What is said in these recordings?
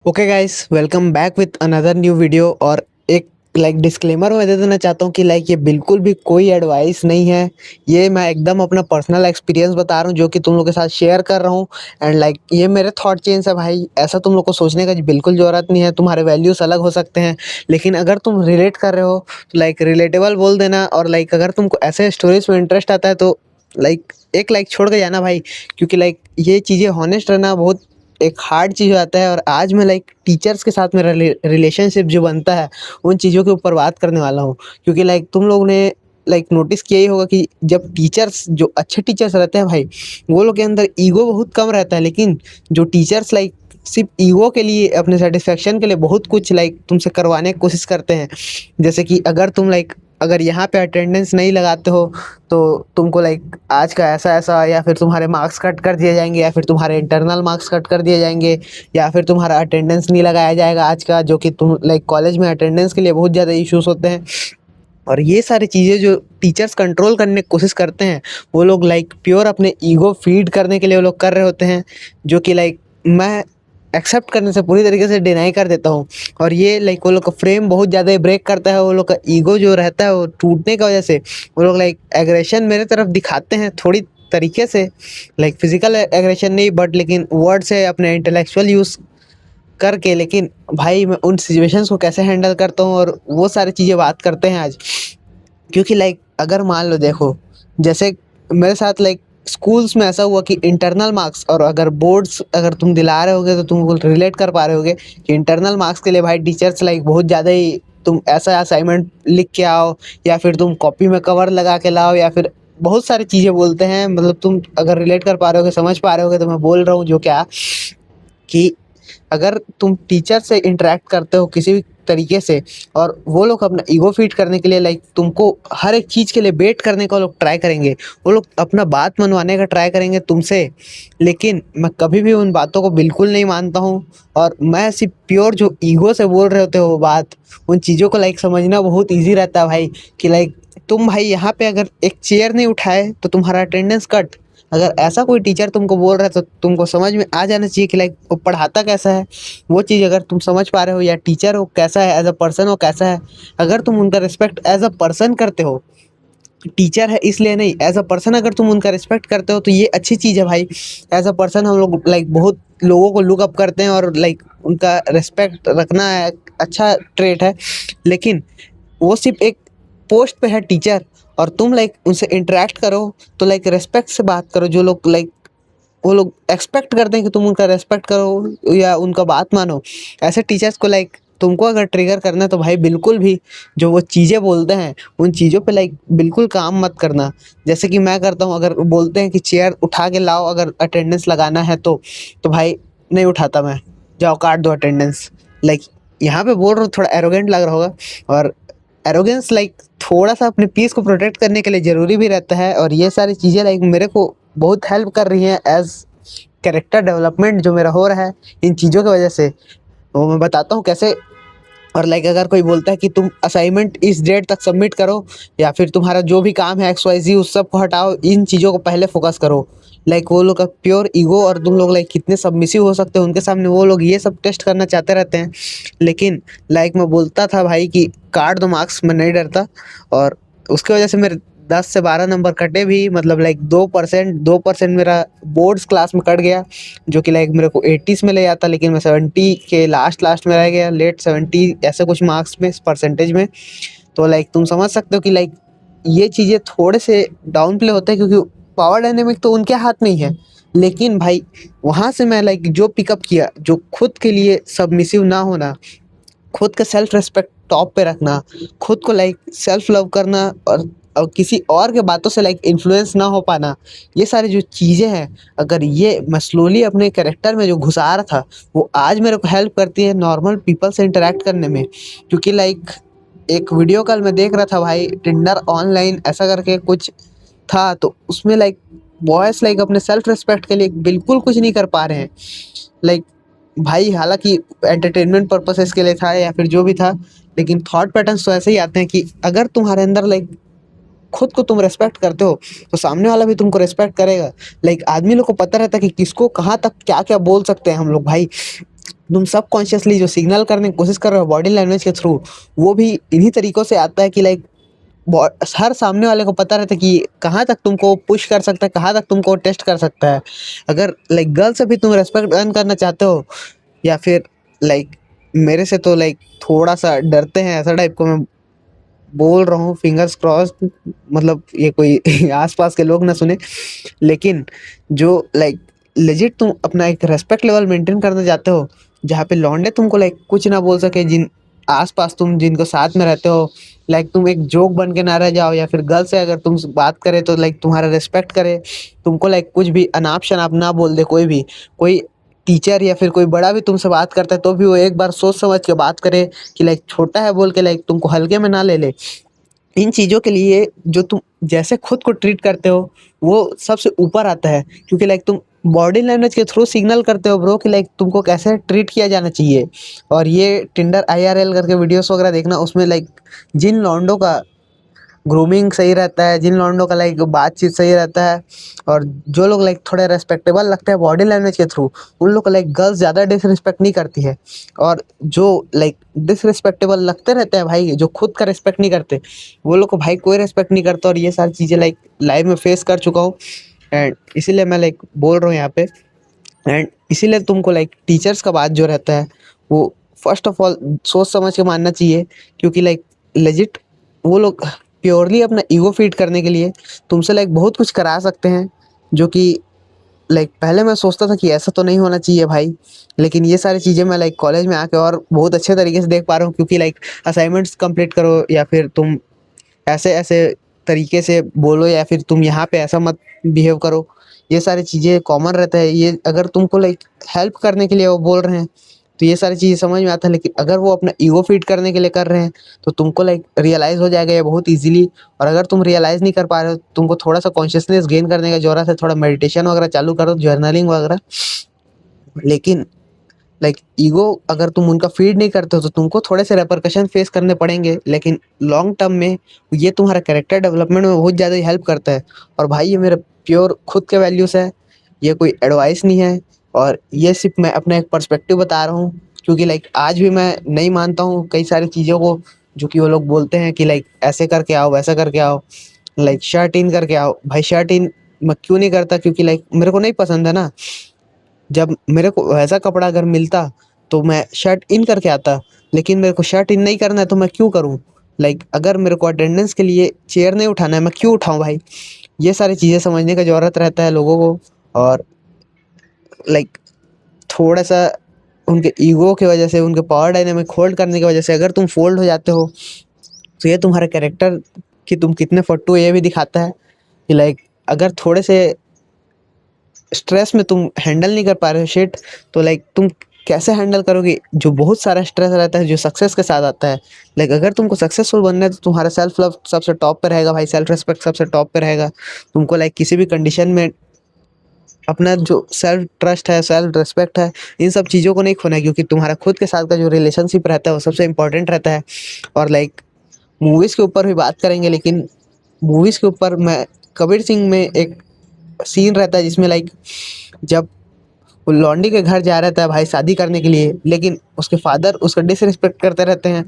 Okay guys, welcome back with another new video. और एक disclaimer मैं दे देना चाहता हूँ कि ये बिल्कुल भी कोई एडवाइस नहीं है। ये मैं एकदम अपना पर्सनल एक्सपीरियंस बता रहा हूँ जो कि तुम लोग के साथ शेयर कर रहा हूँ। एंड ये मेरे थॉट चेंज है भाई। ऐसा तुम लोग को सोचने का बिल्कुल ज़रूरत नहीं है। तुम्हारे वैल्यूज़ अलग हो सकते हैं, लेकिन अगर तुम रिलेट कर रहे हो तो रिलेटेबल बोल देना। और अगर तुमको ऐसे स्टोरीज में इंटरेस्ट आता है तो एक लाइक छोड़ के जाना भाई। क्योंकि ये चीज़ें हॉनेस्ट रहना बहुत एक हार्ड चीज़ हो जाता है। और आज मैं टीचर्स के साथ मेरा रिलेशनशिप जो बनता है उन चीज़ों के ऊपर बात करने वाला हूँ। क्योंकि तुम लोग ने नोटिस किया ही होगा कि जब टीचर्स जो अच्छे टीचर्स रहते हैं भाई, वो लोग के अंदर ईगो बहुत कम रहता है। लेकिन जो टीचर्स सिर्फ ईगो के लिए, अपने सेटिस्फेक्शन के लिए बहुत कुछ तुमसे करवाने की कोशिश करते हैं। जैसे कि अगर तुम अगर यहाँ पे अटेंडेंस नहीं लगाते हो तो तुमको आज का ऐसा ऐसा, या फिर तुम्हारे मार्क्स कट कर दिए जाएंगे, या फिर तुम्हारे इंटरनल मार्क्स कट कर दिए जाएंगे, या फिर तुम्हारा अटेंडेंस नहीं लगाया जाएगा आज का। जो कि तुम कॉलेज में अटेंडेंस के लिए बहुत ज़्यादा इश्यूज होते हैं। और ये सारी चीज़ें जो टीचर्स कंट्रोल करने की कोशिश करते हैं, वो लोग प्योर अपने ईगो फीड करने के लिए वो लोग कर रहे होते हैं। जो कि मैं एक्सेप्ट करने से पूरी तरीके से डिनाई कर देता हूँ। और ये वो लोग का फ्रेम बहुत ज़्यादा ब्रेक करता है। वो लोग का ईगो जो रहता है वो टूटने की वजह से वो लोग एग्रेशन मेरे तरफ दिखाते हैं थोड़ी तरीके से। फिजिकल एग्रेशन नहीं, बट लेकिन वर्ड से अपने इंटेलेक्चुअल यूज़ करके। लेकिन भाई मैं उन सिचुएशंस को कैसे हैंडल करता हूँ और वो सारी चीज़ें बात करते हैं आज। क्योंकि अगर मान लो, देखो, जैसे मेरे साथ स्कूल्स में ऐसा हुआ कि इंटरनल मार्क्स, और अगर बोर्ड्स अगर तुम दिला रहे होगे तो तुम रिलेट कर पा रहे होगे कि इंटरनल मार्क्स के लिए भाई टीचर्स बहुत ज़्यादा ही तुम ऐसा असाइनमेंट लिख के आओ, या फिर तुम कॉपी में कवर लगा के लाओ, या फिर बहुत सारी चीज़ें बोलते हैं। मतलब तुम अगर रिलेट कर पा रहे होगे, समझ पा रहे होगे तो मैं बोल रहा हूँ जो क्या कि अगर तुम टीचर से इंटरेक्ट करते हो किसी भी तरीके से, और वो लोग अपना ईगो फीड करने के लिए तुमको हर एक चीज़ के लिए बेट करने का लोग ट्राई करेंगे। वो लोग अपना बात मनवाने का ट्राई करेंगे तुमसे। लेकिन मैं कभी भी उन बातों को बिल्कुल नहीं मानता हूँ। और मैं सिर्फ प्योर जो ईगो से बोल रहे होते हो वो बात, उन चीज़ों को समझना बहुत ईजी रहता है भाई। कि तुम भाई यहाँ पे अगर एक चेयर नहीं उठाए तो तुम्हारा अटेंडेंस कट। अगर ऐसा कोई टीचर तुमको बोल रहा है तो तुमको समझ में आ जाना चाहिए कि वो पढ़ाता कैसा है। वो चीज़ अगर तुम समझ पा रहे हो, या टीचर हो कैसा है एज अ पर्सन, हो कैसा है। अगर तुम उनका रिस्पेक्ट एज अ पर्सन करते हो, टीचर है इसलिए नहीं, एज अ पर्सन अगर तुम उनका रिस्पेक्ट करते हो तो ये अच्छी चीज़ है भाई। एज अ पर्सन हम लोग बहुत लोगों को लुक अप करते हैं, और उनका रिस्पेक्ट रखना है, अच्छा ट्रेट है। लेकिन वो सिर्फ एक पोस्ट पे है टीचर, और तुम उनसे इंटरेक्ट करो तो रिस्पेक्ट से बात करो। जो लोग वो लोग एक्सपेक्ट करते हैं कि तुम उनका रेस्पेक्ट करो या उनका बात मानो। ऐसे टीचर्स को तुमको अगर ट्रिगर करना है तो भाई बिल्कुल भी जो वो चीज़ें बोलते हैं उन चीज़ों पे बिल्कुल काम मत करना। जैसे कि मैं करता हूँ, अगर वो बोलते हैं कि चेयर उठा के लाओ अगर अटेंडेंस लगाना है तो भाई नहीं उठाता मैं। जाओ काट दो अटेंडेंस। लाइक यहाँ पे बोल रहा हूँ, थोड़ा एरोगेंट लग रहा होगा। और एरोगेंस थोड़ा सा अपने पीस को प्रोटेक्ट करने के लिए ज़रूरी भी रहता है। और ये सारी चीज़ें मेरे को बहुत हेल्प कर रही हैं एज कैरेक्टर डेवलपमेंट जो मेरा हो रहा है इन चीज़ों की वजह से। वो मैं बताता हूँ कैसे। और अगर कोई बोलता है कि तुम असाइनमेंट इस डेट तक सबमिट करो, या फिर तुम्हारा जो भी काम है XYZ उस सब को हटाओ, इन चीज़ों को पहले फोकस करो। वो लोग का प्योर ईगो, और तुम लोग कितने सबमिसिव हो सकते हो उनके सामने, वो लोग ये सब टेस्ट करना चाहते रहते हैं। लेकिन मैं बोलता था भाई कि काट दो मार्क्स, मैं नहीं डरता। और उसकी वजह से मेरे 10 से 12 नंबर कटे भी। मतलब 2% मेरा बोर्ड्स क्लास में कट गया, जो कि मेरे को 80s में ले जाता। लेकिन मैं 70 के लास्ट लास्ट में रह गया, लेट 70 ऐसे कुछ मार्क्स में, परसेंटेज में। तो तुम समझ सकते हो कि ये चीज़ें थोड़े से डाउन प्ले होते हैं, क्योंकि पावर डायनेमिक तो उनके हाथ में ही है। लेकिन भाई वहाँ से मैं जो पिकअप किया, जो खुद के लिए सबमिसिव ना होना, खुद का सेल्फ रिस्पेक्ट टॉप पे रखना, खुद को सेल्फ लव करना, और किसी और के बातों से इन्फ्लुएंस ना हो पाना, ये सारी जो चीज़ें हैं, अगर ये मैं स्लोली अपने कैरेक्टर में जो घुसा रहा था, वो आज मेरे को हेल्प करती है नॉर्मल पीपल से इंटरेक्ट करने में। क्योंकि एक वीडियो कॉल में देख रहा था भाई, टिंडर ऑनलाइन ऐसा करके कुछ था, तो उसमें बॉयज अपने सेल्फ रिस्पेक्ट के लिए बिल्कुल कुछ नहीं कर पा रहे हैं। लाइक भाई हालांकि एंटरटेनमेंट पर्पसेस के लिए था या फिर जो भी था, लेकिन थॉट पैटर्न्स तो ऐसे ही आते हैं कि अगर तुम्हारे अंदर खुद को तुम रेस्पेक्ट करते हो तो सामने वाला भी तुमको रेस्पेक्ट करेगा। आदमी लोग को पता रहता है कि किसको कहाँ तक क्या क्या बोल सकते हैं हम लोग भाई। तुम सबकॉन्शियसली जो सिग्नल करने की कोशिश कर रहे हो बॉडी लैंग्वेज के थ्रू, वो भी इन्हीं तरीकों से आता है कि लाइक हर सामने वाले को पता रहता है कि कहाँ तक तुमको पुश कर सकता है, कहाँ तक तुमको टेस्ट कर सकता है। अगर लाइक गर्ल से भी तुम रिस्पेक्ट अर्न करना चाहते हो, या फिर लाइक मेरे से तो लाइक थोड़ा सा डरते हैं, ऐसा टाइप को मैं बोल रहा हूँ, फिंगर्स क्रॉस्ड, मतलब ये कोई आसपास के लोग ना सुने। लेकिन जो लाइक लेजिट तुम अपना एक रेस्पेक्ट लेवल मेंटेन करना चाहते हो, जहाँ पे लौंडे तुमको लाइक कुछ ना बोल सके, जिन आसपास तुम जिनको साथ में रहते हो, लाइक तुम एक जोक बन के ना रह जाओ, या फिर गर्ल से अगर तुम बात करे तो लाइक तुम्हारा रिस्पेक्ट करे, तुमको लाइक कुछ भी अनाप शनाप ना बोल दे, कोई भी, कोई टीचर या फिर कोई बड़ा भी तुमसे बात करता है तो भी वो एक बार सोच समझ के बात करे, कि लाइक छोटा है बोल के लाइक तुमको हल्के में ना ले ले। इन चीज़ों के लिए जो तुम जैसे खुद को ट्रीट करते हो, वो सबसे ऊपर आता है, क्योंकि लाइक तुम बॉडी लैंग्वेज के थ्रू सिग्नल करते हो ब्रो, कि लाइक तुमको कैसे ट्रीट किया जाना चाहिए। और ये टिंडर IRL करके वीडियोस वगैरह देखना, उसमें लाइक जिन लौंडों का ग्रूमिंग सही रहता है, जिन लौंडों का लाइक बातचीत सही रहता है, और जो लोग लाइक थोड़े रेस्पेक्टेबल लगते हैं बॉडी लैंग्वेज के थ्रू, उन लोग को लाइक गर्ल्स ज़्यादा डिसरिस्पेक्ट नहीं करती है। और जो लाइक डिसरिस्पेक्टेबल लगते रहते हैं भाई, जो खुद का रिस्पेक्ट नहीं करते, वो लोग को भाई कोई रिस्पेक्ट नहीं करता। और ये सारी चीज़ें लाइक लाइव में फेस कर चुका हूँ, एंड इसीलिए मैं लाइक बोल रहा हूँ यहाँ पे। एंड इसीलिए तुमको लाइक टीचर्स का बात जो रहता है, वो फर्स्ट ऑफ ऑल सोच समझ के मानना चाहिए, क्योंकि लाइक लेजिट वो लोग प्योरली अपना ईगो फीड करने के लिए तुमसे लाइक बहुत कुछ करा सकते हैं, जो कि लाइक पहले मैं सोचता था कि ऐसा तो नहीं होना चाहिए भाई। लेकिन ये सारी चीज़ें मैं लाइक कॉलेज में आके और बहुत अच्छे तरीके से देख पा रहा हूँ, क्योंकि लाइक असाइनमेंट्स कंप्लीट करो, या फिर तुम ऐसे ऐसे तरीके से बोलो, या फिर तुम यहाँ पे ऐसा मत बिहेव करो, ये सारी चीज़ें कॉमन रहता है। ये अगर तुमको लाइक हेल्प करने के लिए वो बोल रहे हैं तो ये सारी चीज़ें समझ में आता है, लेकिन अगर वो अपना ईगो फीड करने के लिए कर रहे हैं तो तुमको लाइक रियलाइज़ हो जाएगा ये बहुत ईजिली। और अगर तुम रियलाइज़ नहीं कर पा रहे हो, तुमको थोड़ा सा कॉन्शियसनेस गेन करने का ज़रूरत है, थोड़ा मेडिटेशन वगैरह चालू करो, जर्नलिंग वगैरह। लेकिन लाइक ईगो अगर तुम उनका फीड नहीं करते हो तो तुमको थोड़े से रेपरकशन फेस करने पड़ेंगे, लेकिन लॉन्ग टर्म में ये तुम्हारा कैरेक्टर डेवलपमेंट में बहुत ज़्यादा हेल्प करता है। और भाई ये मेरे प्योर खुद के वैल्यूज़ है, ये कोई एडवाइस नहीं है, और ये सिर्फ मैं अपना एक पर्सपेक्टिव बता रहा हूँ। क्योंकि लाइक आज भी मैं नहीं मानता हूँ कई सारी चीज़ों को, जो कि वो लोग बोलते हैं कि लाइक ऐसे करके आओ, वैसा करके आओ, लाइक शर्ट इन करके आओ। भाई शर्ट इन मैं क्यों नहीं करता, क्योंकि लाइक मेरे को नहीं पसंद है ना। जब मेरे को वैसा कपड़ा अगर मिलता तो मैं शर्ट इन करके आता, लेकिन मेरे को शर्ट इन नहीं करना है तो मैं क्यों करूँ। लाइक अगर मेरे को अटेंडेंस के लिए चेयर नहीं उठाना है, मैं क्यों उठाऊँ भाई। ये सारी चीज़ें समझने का ज़रूरत रहता है लोगों को। और लाइक थोड़ा सा उनके ईगो की वजह से, उनके पावर डायनामिक होल्ड करने की वजह से अगर तुम फोल्ड हो जाते हो, तो ये तुम्हारे कैरेक्टर कि तुम कितने फट्टू हो ये भी दिखाता है। कि लाइक अगर थोड़े से स्ट्रेस में तुम हैंडल नहीं कर पा रहे हो शिट, तो लाइक तुम कैसे हैंडल करोगे जो बहुत सारा स्ट्रेस रहता है, जो सक्सेस के साथ आता है। लाइक अगर तुमको सक्सेसफुल बनना है तो तुम्हारा सेल्फ लव सबसे टॉप पे रहेगा भाई, सेल्फ रिस्पेक्ट सबसे टॉप पे रहेगा। तुमको लाइक किसी भी कंडीशन में अपना जो सेल्फ ट्रस्ट है, सेल्फ रिस्पेक्ट है, इन सब चीज़ों को नहीं खोना है, क्योंकि तुम्हारा खुद के साथ का जो रिलेशनशिप रहता है वो सबसे इंपॉर्टेंट रहता है। और लाइक मूवीज़ के ऊपर भी बात करेंगे, लेकिन मूवीज़ के ऊपर मैं कबीर सिंह में एक सीन रहता है जिसमें लाइक जब वो लौंडी के घर जा रहता है भाई शादी करने के लिए, लेकिन उसके फादर उसका डिसरिस्पेक्ट करते रहते हैं,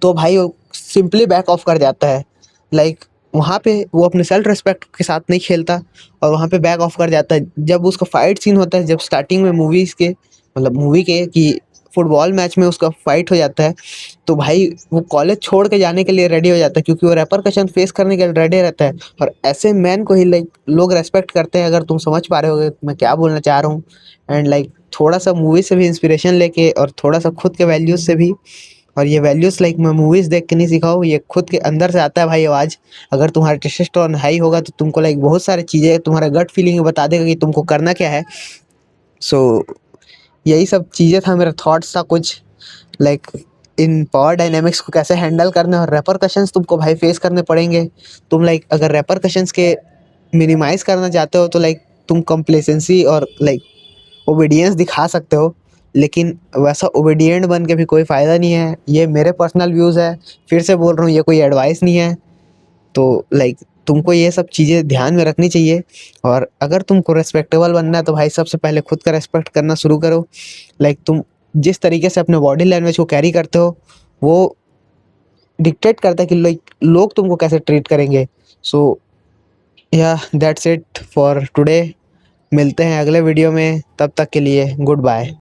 तो भाई वो सिंपली बैक ऑफ कर जाता है। लाइक वहाँ पे वो अपने सेल्फ रिस्पेक्ट के साथ नहीं खेलता, और वहाँ पे बैक ऑफ कर जाता है। जब उसका फाइट सीन होता है, जब स्टार्टिंग में मूवीज़ के मतलब मूवी के कि फुटबॉल मैच में उसका फाइट हो जाता है, तो भाई वो कॉलेज छोड़ के जाने के लिए रेडी हो जाता है, क्योंकि वो रेपरकशन फेस करने के लिए रेडी रहता है। और ऐसे मैन को ही लाइक लोग रेस्पेक्ट करते हैं, अगर तुम समझ पा रहे होगे मैं क्या बोलना चाह रहा हूँ। एंड लाइक थोड़ा सा मूवी से भी इंस्पिरेशन लेके, और थोड़ा सा खुद के वैल्यूज़ से भी। और ये वैल्यूज़ लाइक मैं मूवीज़ देख के नहीं सीखा हूँ, ये खुद के अंदर से आता है भाई आवाज़। अगर तुम्हारा टेस्टोस्टेरोन हाई होगा तो तुमको लाइक बहुत सारी चीज़ें तुम्हारा गट फीलिंग बता देगा कि तुमको करना क्या है। सो यही सब चीज़ें था, मेरा थॉट्स था कुछ लाइक इन पावर डायनामिक्स को कैसे हैंडल करना है। और रेपरकशंस तुमको भाई फेस करने पड़ेंगे। तुम लाइक अगर रेपरकशंस के मिनिमाइज़ करना चाहते हो तो लाइक तुम कंप्लेसेंसी और लाइक ओबीडियंस दिखा सकते हो, लेकिन वैसा ओबीडिएंट बन के भी कोई फ़ायदा नहीं है। ये मेरे पर्सनल व्यूज़ है, फिर से बोल रहा हूँ, ये कोई एडवाइस नहीं है। तो लाइक तुमको ये सब चीज़ें ध्यान में रखनी चाहिए। और अगर तुमको रिस्पेक्टेबल बनना है तो भाई सबसे पहले खुद का रिस्पेक्ट करना शुरू करो। लाइक तुम जिस तरीके से अपने बॉडी लैंग्वेज को कैरी करते हो वो डिक्टेट करता है कि लोग तुमको कैसे ट्रीट करेंगे। सो या दैट्स इट फॉर टुडे। मिलते हैं अगले वीडियो में, तब तक के लिए गुड बाय।